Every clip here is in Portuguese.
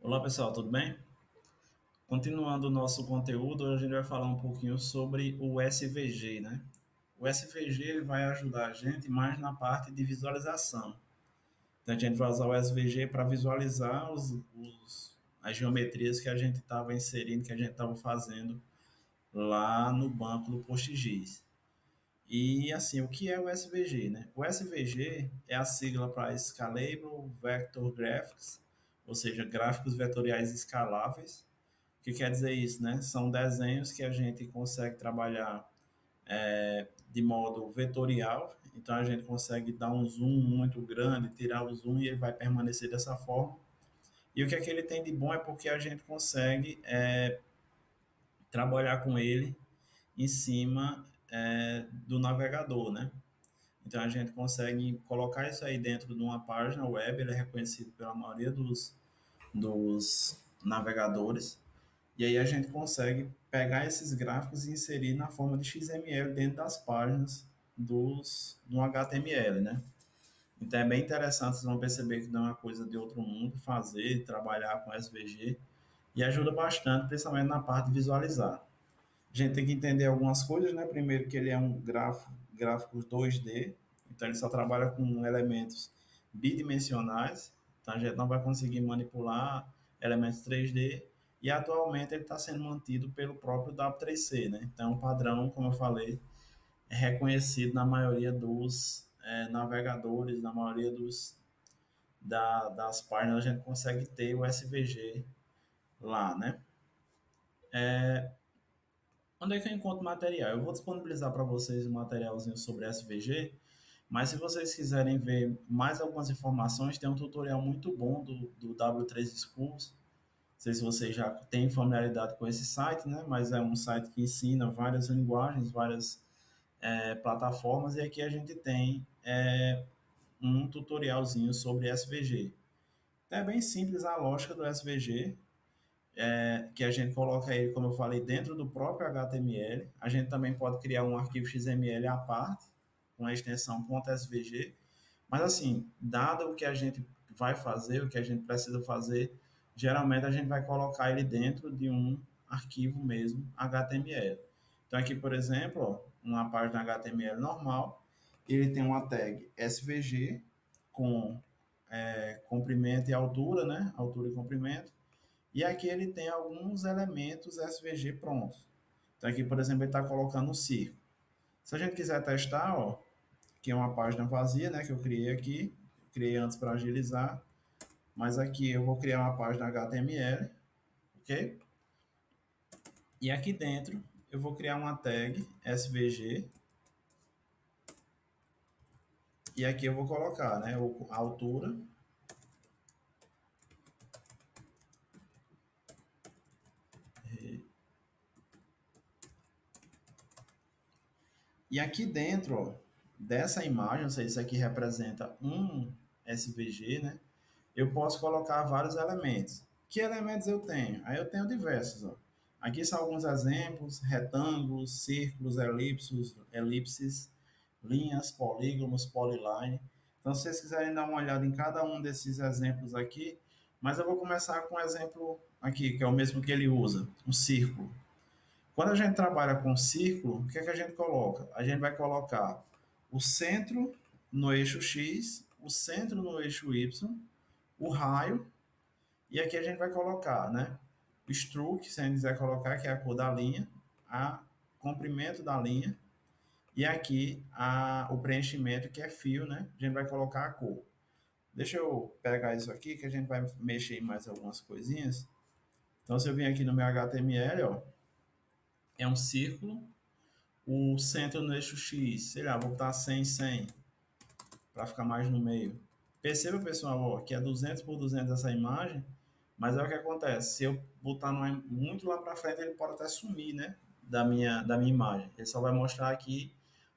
Olá pessoal, tudo bem? Continuando o nosso conteúdo, hoje a gente vai falar um pouquinho sobre o SVG, né? O SVG ele vai ajudar a gente mais na parte de visualização. Então a gente vai usar o SVG para visualizar as geometrias que a gente estava inserindo, que a gente estava fazendo lá no banco do PostGIS. E assim, o que é o SVG, né? O SVG é a sigla para Scalable Vector Graphics, ou seja, gráficos vetoriais escaláveis. O que quer dizer isso, né? São desenhos que a gente consegue trabalhar de modo vetorial, então a gente consegue dar um zoom muito grande, tirar o zoom e ele vai permanecer dessa forma. E o que é que ele tem de bom é porque a gente consegue trabalhar com ele em cima do navegador, né? Então a gente consegue colocar isso aí dentro de uma página web, ele é reconhecido pela maioria dos navegadores. E aí a gente consegue pegar esses gráficos e inserir na forma de XML dentro das páginas do HTML, né? Então é bem interessante, vocês vão perceber que não é uma coisa de outro mundo fazer, trabalhar com SVG e ajuda bastante, principalmente na parte de visualizar. A gente tem que entender algumas coisas, né? Primeiro que ele é um gráfico 2D, então ele só trabalha com elementos bidimensionais, então a gente não vai conseguir manipular elementos 3D, e atualmente ele está sendo mantido pelo próprio W3C, né? Então, o padrão, como eu falei, é reconhecido na maioria dos navegadores, na maioria das páginas, a gente consegue ter o SVG lá, né? Onde é que eu encontro material? Eu vou disponibilizar para vocês um materialzinho sobre SVG, mas se vocês quiserem ver mais algumas informações, tem um tutorial muito bom do W3 Schools. Não sei se vocês já têm familiaridade com esse site, né? Mas é um site que ensina várias linguagens, várias plataformas, e aqui a gente tem um tutorialzinho sobre SVG. Então, é bem simples a lógica do SVG, que a gente coloca ele, como eu falei, dentro do próprio HTML. A gente também pode criar um arquivo XML à parte, com a extensão .svg. Mas assim, dado o que a gente vai fazer, o que a gente precisa fazer, geralmente a gente vai colocar ele dentro de um arquivo mesmo HTML. Então aqui, por exemplo, ó, uma página HTML normal, ele tem uma tag SVG com comprimento e altura, né? Altura e comprimento. E aqui ele tem alguns elementos SVG prontos. Então aqui, por exemplo, ele está colocando um círculo. Se a gente quiser testar, ó, que é uma página vazia, né, que eu criei aqui, criei antes para agilizar, mas aqui eu vou criar uma página HTML, ok? E aqui dentro eu vou criar uma tag SVG e aqui eu vou colocar, né, a altura e aqui dentro, ó, dessa imagem, ou seja, isso aqui representa um SVG, né? Eu posso colocar vários elementos. Que elementos eu tenho? Aí eu tenho diversos. Ó. Aqui são alguns exemplos: retângulos, círculos, elipses, linhas, polígonos, polyline. Então, se vocês quiserem dar uma olhada em cada um desses exemplos aqui, mas eu vou começar com um exemplo aqui, que é o mesmo que ele usa, um círculo. Quando a gente trabalha com círculo, o que é que a gente coloca? A gente vai colocar o centro no eixo X, o centro no eixo Y, o raio, e aqui a gente vai colocar, né? O stroke, se a gente quiser colocar, que é a cor da linha, a comprimento da linha, e aqui o preenchimento, que é fio, né? A gente vai colocar a cor. Deixa eu pegar isso aqui, que a gente vai mexer em mais algumas coisinhas. Então, se eu vim aqui no meu HTML, ó, é um círculo, o centro no eixo X, sei lá, vou botar 100, 100, para ficar mais no meio. Perceba, pessoal, ó, que é 200 por 200 essa imagem, mas é o que acontece. Se eu botar muito lá para frente, ele pode até sumir, né? Da minha imagem. Ele só vai mostrar aqui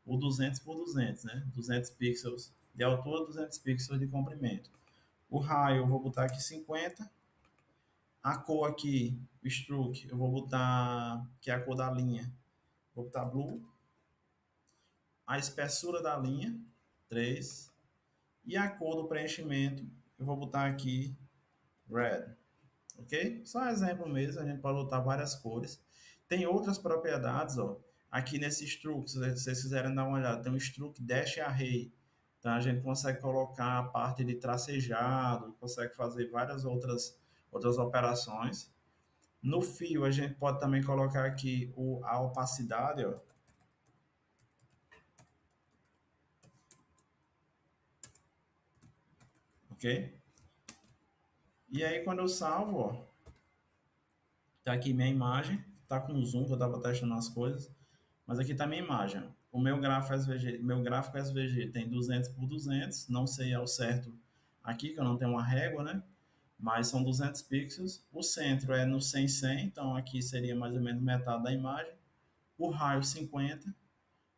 o 200 por 200, né? 200 pixels de altura, 200 pixels de comprimento. O raio, eu vou botar aqui 50. A cor aqui, o stroke, eu vou botar, que é a cor da linha, vou botar blue. A espessura da linha, 3. E a cor do preenchimento, eu vou botar aqui red, ok? Só um exemplo mesmo, a gente pode botar várias cores. Tem outras propriedades, ó, aqui nesse struct, se vocês quiserem dar uma olhada, tem um struct dash array, então a gente consegue colocar a parte de tracejado, consegue fazer várias outras operações. No fio, a gente pode também colocar aqui a opacidade, ó, ok? E aí, quando eu salvo, ó, tá aqui minha imagem, tá com zoom, que eu tava testando as coisas, mas aqui tá minha imagem. O meu gráfico SVG tem 200 por 200, não sei ao certo aqui, que eu não tenho uma régua, né? Mas são 200 pixels. O centro é no 100/100, então aqui seria mais ou menos metade da imagem. O raio 50,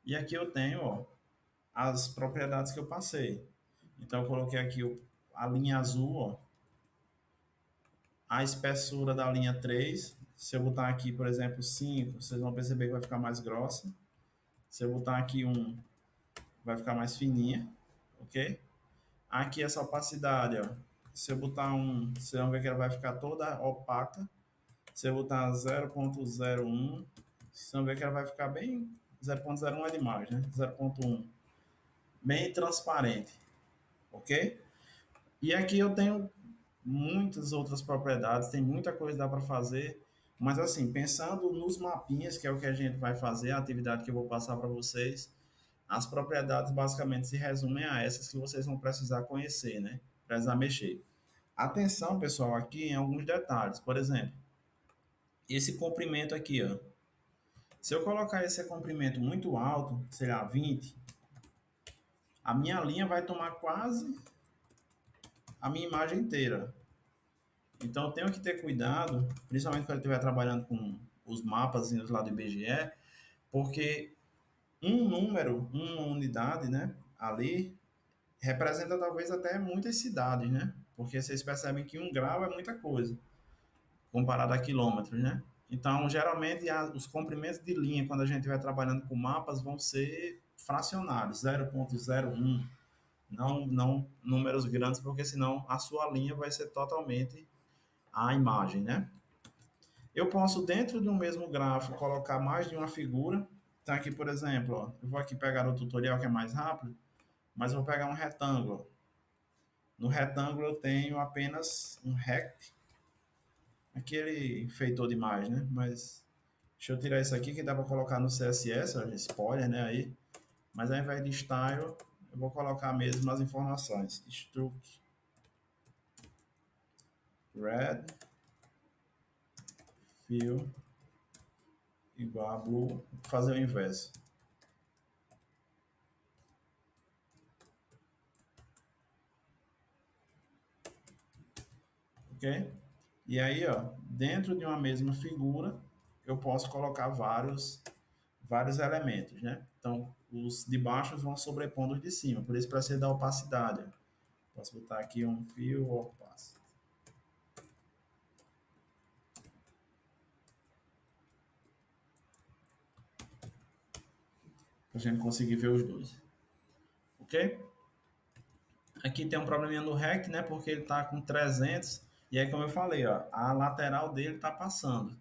e aqui eu tenho, ó, as propriedades que eu passei. Então eu coloquei aqui a linha azul, ó, a espessura da linha 3. Se eu botar aqui, por exemplo, 5, vocês vão perceber que vai ficar mais grossa. Se eu botar aqui 1, vai ficar mais fininha, ok? Aqui essa opacidade, ó. Se eu botar 1, vocês vão ver que ela vai ficar toda opaca. Se eu botar 0.01, vocês vão ver que ela vai ficar bem. 0.01 é demais, né? 0.1, bem transparente, ok? E aqui eu tenho muitas outras propriedades, tem muita coisa que dá para fazer, mas assim, pensando nos mapinhas, que é o que a gente vai fazer, a atividade que eu vou passar para vocês, as propriedades basicamente se resumem a essas que vocês vão precisar conhecer, né? Precisar mexer. Atenção, pessoal, aqui em alguns detalhes. Por exemplo, esse comprimento aqui, ó. Se eu colocar esse comprimento muito alto, sei lá, 20, a minha linha vai tomar quase a minha imagem inteira. Então, eu tenho que ter cuidado, principalmente quando eu estiver trabalhando com os mapas lá do IBGE, porque um número, uma unidade, né, ali, representa talvez até muitas cidades, né? Porque vocês percebem que 1 grau é muita coisa, comparado a quilômetros, né? Então, geralmente, os comprimentos de linha, quando a gente vai trabalhando com mapas, vão ser fracionários, 0.01, não números grandes, porque senão a sua linha vai ser totalmente a imagem, né? Eu posso, dentro de um mesmo gráfico, colocar mais de uma figura. Então, aqui, por exemplo, ó, eu vou aqui pegar o tutorial que é mais rápido, mas vou pegar um retângulo. No retângulo eu tenho apenas um rect, aquele feitor de imagem, né? Mas deixa eu tirar isso aqui que dá para colocar no CSS, ó, spoiler, né? Aí, mas ao invés de style, eu vou colocar mesmo as informações. Struct red fill igual a blue, vou fazer o inverso, ok? E aí, ó, dentro de uma mesma figura, eu posso colocar vários elementos, né? Então, os de baixo vão sobrepondo os de cima, por isso precisa da opacidade. Posso botar aqui um fio opaco, para a gente conseguir ver os dois, ok? Aqui tem um probleminha no REC, né? Porque ele está com 300, e aí, como eu falei, ó, a lateral dele está passando.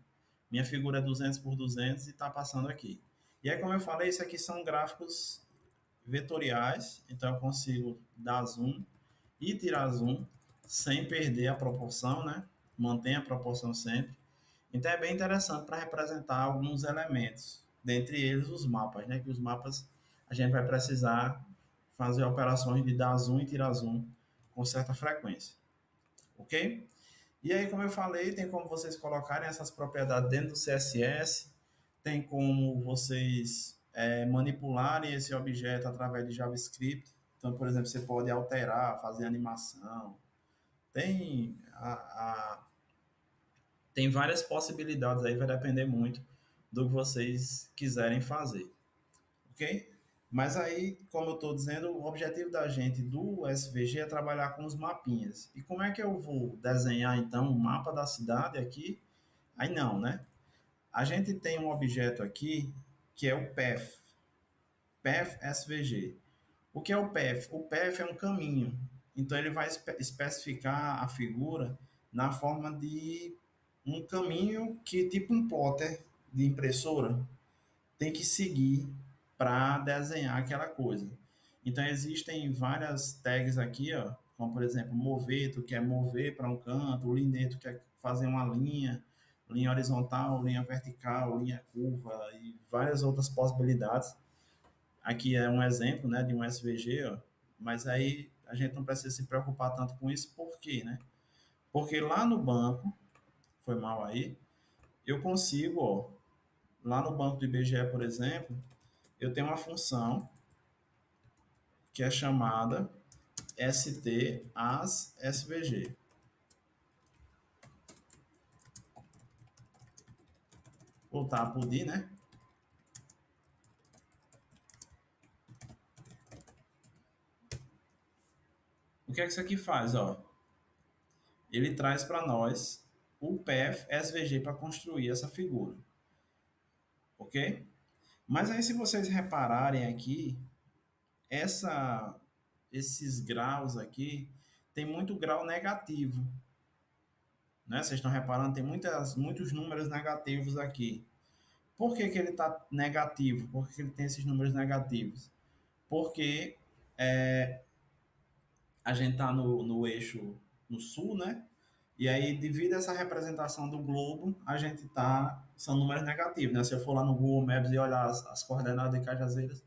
Minha figura é 200 por 200 e está passando aqui. E aí, como eu falei, isso aqui são gráficos vetoriais, então eu consigo dar zoom e tirar zoom sem perder a proporção, né? Mantém a proporção sempre. Então é bem interessante para representar alguns elementos, dentre eles os mapas, né? Que os mapas a gente vai precisar fazer operações de dar zoom e tirar zoom com certa frequência, ok? E aí, como eu falei, tem como vocês colocarem essas propriedades dentro do CSS, tem como vocês manipularem esse objeto através de JavaScript. Então, por exemplo, você pode alterar, fazer animação. Tem, tem várias possibilidades aí, vai depender muito do que vocês quiserem fazer, ok? Mas aí, como eu estou dizendo, o objetivo da gente do SVG é trabalhar com os mapinhas. E como é que eu vou desenhar, então, o mapa da cidade aqui? Aí não, né? A gente tem um objeto aqui que é o Path SVG. O que é o path? O path é um caminho. Então ele vai especificar a figura na forma de um caminho que, tipo um plotter de impressora, tem que seguir para desenhar aquela coisa. Então, existem várias tags aqui, ó, como por exemplo, mover, tu quer mover para um canto, o lineto quer fazer uma linha, linha horizontal, linha vertical, linha curva e várias outras possibilidades. Aqui é um exemplo, né, de um SVG, ó, mas aí a gente não precisa se preocupar tanto com isso, por quê, né? Porque lá no banco, foi mal aí, eu consigo, ó, lá no banco do IBGE, por exemplo, eu tenho uma função que é chamada ST as SVG. Voltar a poder, né? O que é que isso aqui faz, ó? Ele traz para nós o path SVG para construir essa figura, ok? Mas aí, se vocês repararem aqui, essa, esses graus aqui tem muito grau negativo, né? Vocês estão reparando, tem muitos números negativos aqui. Por que, que ele está negativo? Por que, que ele tem esses números negativos? Porque a gente está no eixo no sul, né? E aí, devido a essa representação do globo, a gente tá. São números negativos, né? Se eu for lá no Google Maps e olhar as coordenadas de Cajazeiras,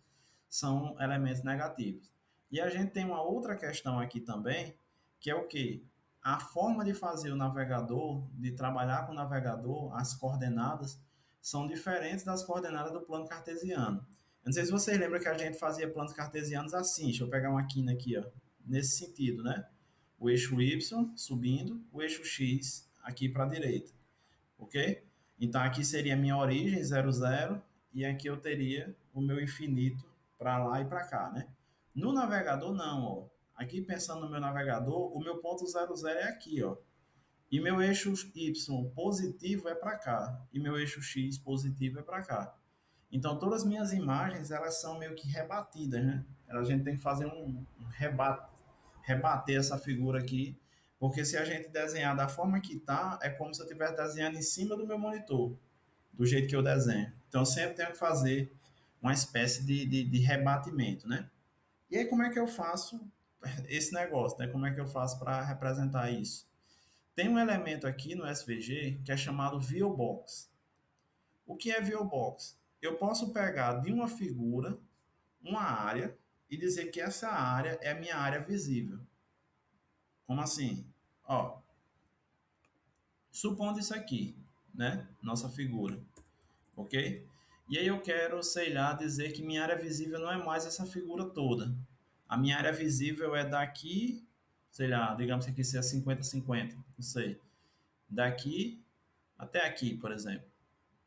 são elementos negativos. E a gente tem uma outra questão aqui também, que é o quê? A forma de fazer o navegador, de trabalhar com o navegador, as coordenadas, são diferentes das coordenadas do plano cartesiano. Eu não sei se vocês lembram que a gente fazia planos cartesianos assim. Deixa eu pegar uma quina aqui, ó. Nesse sentido, né? O eixo Y subindo, o eixo X aqui para a direita, ok? Então aqui seria a minha origem, 00, e aqui eu teria o meu infinito para lá e para cá, né? No navegador, não, ó. Aqui pensando no meu navegador, o meu ponto 00 é aqui, ó. E meu eixo Y positivo é para cá. E meu eixo X positivo é para cá. Então, todas as minhas imagens, elas são meio que rebatidas, né? A gente tem que fazer um rebate, rebater essa figura aqui, porque se a gente desenhar da forma que tá, é como se eu estivesse desenhando em cima do meu monitor, do jeito que eu desenho. Então, eu sempre tenho que fazer uma espécie de rebatimento, né? E aí, como é que eu faço esse negócio, né? Como é que eu faço para representar isso? Tem um elemento aqui no SVG que é chamado ViewBox. O que é ViewBox? Eu posso pegar de uma figura uma área e dizer que essa área é a minha área visível. Como assim? Ó, supondo isso aqui, né? Nossa figura, ok? E aí eu quero, sei lá, dizer que minha área visível não é mais essa figura toda. A minha área visível é daqui, sei lá, digamos que aqui seja 50-50, não sei. Daqui até aqui, por exemplo.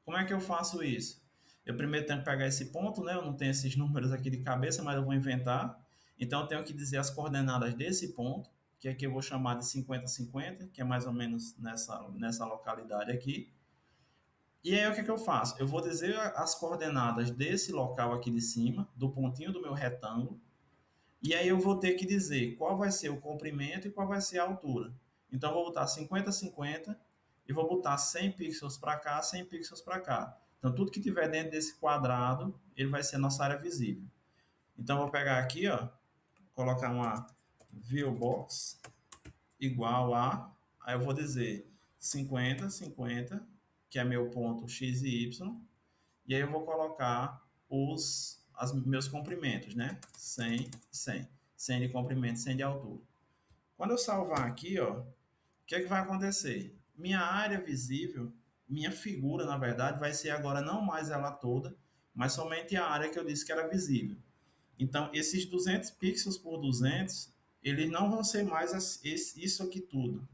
Como é que eu faço isso? Eu primeiro tenho que pegar esse ponto, né? Eu não tenho esses números aqui de cabeça, mas eu vou inventar. Então, eu tenho que dizer as coordenadas desse ponto, que aqui eu vou chamar de 50-50, que é mais ou menos nessa localidade aqui. E aí, o que é que eu faço? Eu vou dizer as coordenadas desse local aqui de cima, do pontinho do meu retângulo, e aí eu vou ter que dizer qual vai ser o comprimento e qual vai ser a altura. Então, eu vou botar 50-50 e vou botar 100 pixels para cá, 100 pixels para cá. Então, tudo que tiver dentro desse quadrado, ele vai ser nossa área visível. Então, eu vou pegar aqui, ó, colocar uma viewbox igual a, aí eu vou dizer 50-50, que é meu ponto x e y, e aí eu vou colocar meus comprimentos, né? 100, 100. 100 de comprimento, 100 de altura. Quando eu salvar aqui, ó, o que é que vai acontecer? Minha área visível, minha figura, na verdade, vai ser agora não mais ela toda, mas somente a área que eu disse que era visível. Então, esses 200 pixels por 200, eles não vão ser mais isso aqui tudo,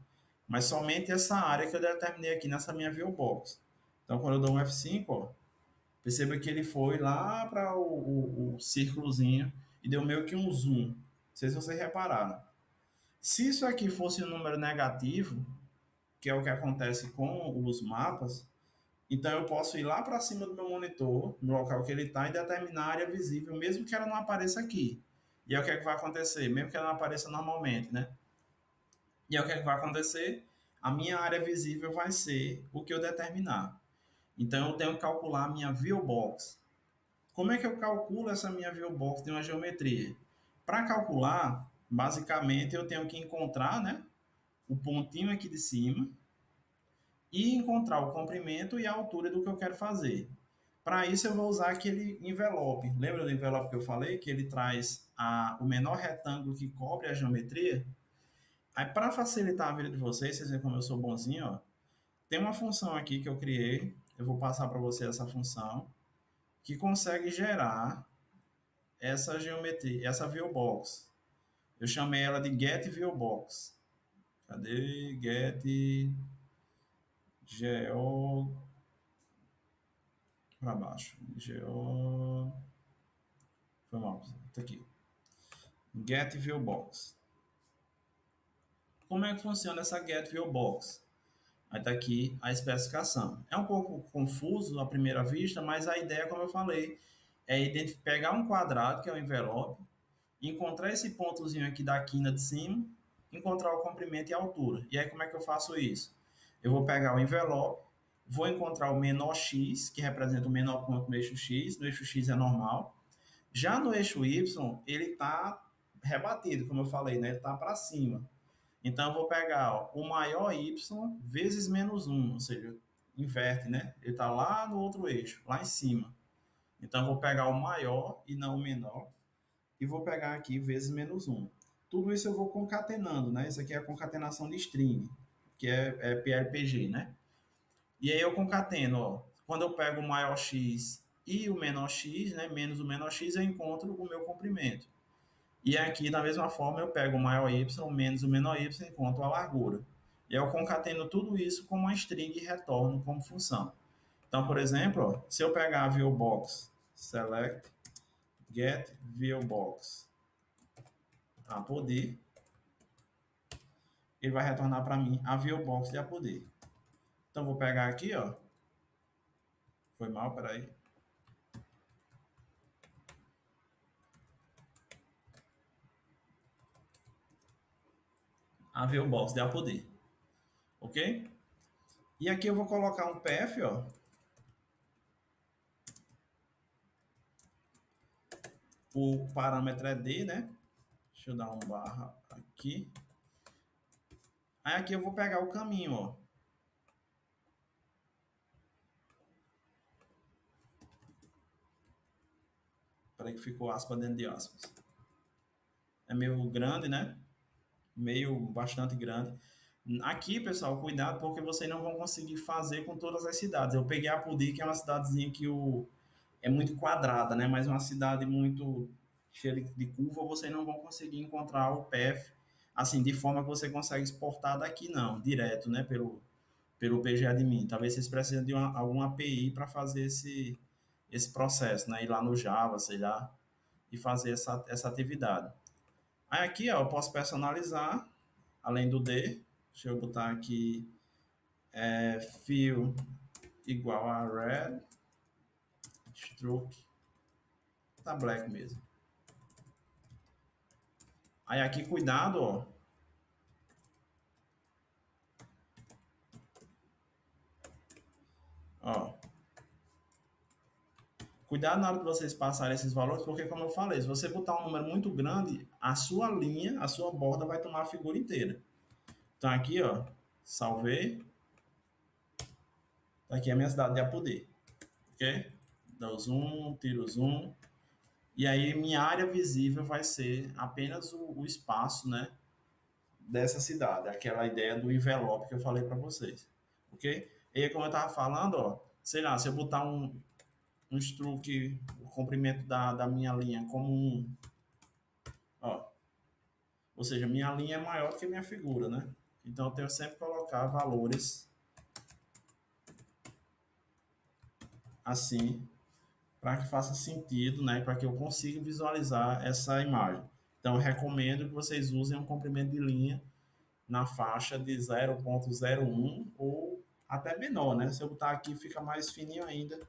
mas somente essa área que eu determinei aqui nessa minha viewbox. Então, quando eu dou um F5, ó, perceba que ele foi lá para o círculozinho e deu meio que um zoom. Não sei se vocês repararam. Se isso aqui fosse um número negativo, que é o que acontece com os mapas, então eu posso ir lá para cima do meu monitor, no local que ele está, e determinar a área visível, mesmo que ela não apareça aqui. E aí o que é que vai acontecer? Mesmo que ela não apareça normalmente, né? E aí o que é que vai acontecer? a minha área visível vai ser o que eu determinar. Então, eu tenho que calcular a minha viewbox. Como é que eu calculo essa minha viewbox de uma geometria? Para calcular, basicamente, eu tenho que encontrar, né, o pontinho aqui de cima e encontrar o comprimento e a altura do que eu quero fazer. Para isso, eu vou usar aquele envelope. Lembra do envelope que eu falei? Que ele traz o menor retângulo que cobre a geometria? Aí, para facilitar a vida de vocês, vocês veem como eu sou bonzinho, ó, tem uma função aqui que eu criei. Eu vou passar para você essa função, que consegue gerar essa geometria, essa viewbox. Eu chamei ela de getViewBox. Cadê? Geo para baixo. Foi mal. Tá aqui. GetViewBox. Como é que funciona essa GetViewBox? Aí está aqui a especificação. É um pouco confuso à primeira vista, mas a ideia, como eu falei, é pegar um quadrado, que é o envelope, encontrar esse pontozinho aqui da quina de cima, encontrar o comprimento e a altura. E aí, como é que eu faço isso? Eu vou pegar o envelope, vou encontrar o menor x, que representa o menor ponto no eixo x. No eixo x é normal. Já no eixo y, ele está rebatido, como eu falei, né? Ele está para cima. Então, eu vou pegar o maior y vezes menos 1, ou seja, inverte, né? Ele está lá no outro eixo, lá em cima. Então, eu vou pegar o maior e não o menor, e vou pegar aqui vezes menos 1. Tudo isso eu vou concatenando, né? Isso aqui é a concatenação de string, que é PLPG, né? E aí eu concateno, ó. Quando eu pego o maior x e o menor x, né? Menos o menor x, eu encontro o meu comprimento. E aqui, da mesma forma, eu pego o maior y menos o menor y e encontro a largura. E eu concateno tudo isso com uma string e retorno como função. Então, por exemplo, ó, se eu pegar a viewbox, select get viewbox a poder, ele vai retornar para mim a viewbox de a poder. Então, vou pegar aqui, ó. Foi mal, peraí. A viewbox de a poder. Ok? E aqui eu vou colocar um path, ó. O parâmetro é D, né? Deixa eu dar um barra aqui. Aí aqui eu vou pegar o caminho, ó. Peraí que ficou aspas dentro de aspas. É meio grande, né? Meio bastante grande. Aqui, pessoal, cuidado porque vocês não vão conseguir fazer com todas as cidades. Eu peguei a Pudi, que é uma cidadezinha que é muito quadrada, né? Mas uma cidade muito cheia de curva, vocês não vão conseguir encontrar o path assim, de forma que você consegue exportar daqui, não, direto, né? Pelo PGAdmin. Talvez vocês precisem de alguma API para fazer esse processo, né? Ir lá no Java, sei lá, e fazer essa atividade. Aí aqui, ó, eu posso personalizar, além do D, deixa eu botar aqui, fill igual a red, stroke, tá black mesmo. Aí aqui, cuidado, ó, cuidado na hora que vocês passarem esses valores, porque como eu falei, se você botar um número muito grande, a sua linha, a sua borda vai tomar a figura inteira. Então aqui, ó, salvei, tá aqui a minha cidade de Apodi, ok? Dá o zoom, tiro o zoom, e aí minha área visível vai ser apenas o espaço, né, dessa cidade, aquela ideia do envelope que eu falei para vocês, ok? E aí, como eu estava falando, ó, sei lá, se eu botar um stroke, o comprimento da minha linha como ó, ou seja, minha linha é maior que minha figura, né? Então eu tenho sempre que colocar valores assim para que faça sentido, né? Para que eu consiga visualizar essa imagem. Então eu recomendo que vocês usem um comprimento de linha na faixa de 0,01 ou até menor, né? Se eu botar aqui, fica mais fininho ainda,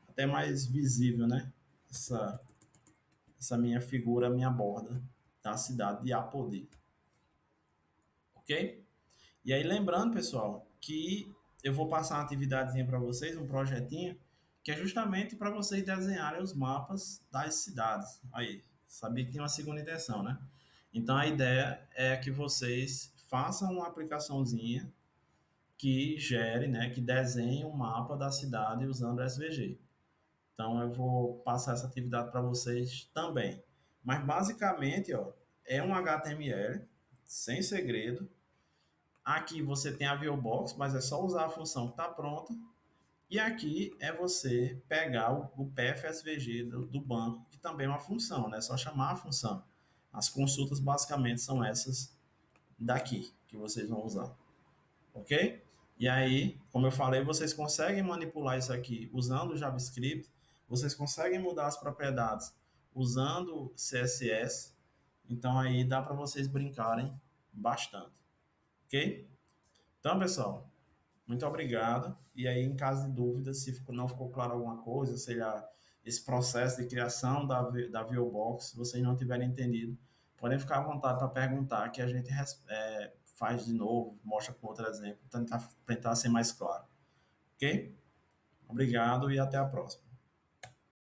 até mais visível, né? Essa minha figura, minha borda da cidade de Apodi. Ok? E aí, lembrando, pessoal, que eu vou passar uma atividadezinha para vocês, um projetinho, que é justamente para vocês desenharem os mapas das cidades. Aí, sabia que tem uma segunda intenção, né? Então, a ideia é que vocês façam uma aplicaçãozinha que gere, né, que desenhe um mapa da cidade usando o SVG. Então, eu vou passar essa atividade para vocês também. Mas, basicamente, ó, é um HTML, sem segredo. Aqui você tem a ViewBox, mas é só usar a função que está pronta. E aqui é você pegar o PFSVG do banco, que também é uma função, né? É só chamar a função. As consultas basicamente são essas daqui que vocês vão usar, ok? E aí, como eu falei, vocês conseguem manipular isso aqui usando o JavaScript, vocês conseguem mudar as propriedades usando CSS, então aí dá para vocês brincarem bastante, ok? Então, pessoal, muito obrigado. E aí, em caso de dúvida, se não ficou claro alguma coisa, sei lá, esse processo de criação da ViewBox, se vocês não tiverem entendido, podem ficar à vontade para perguntar, que a gente faz de novo, mostra com outro exemplo, tentar ser mais claro. Ok? Obrigado e até a próxima.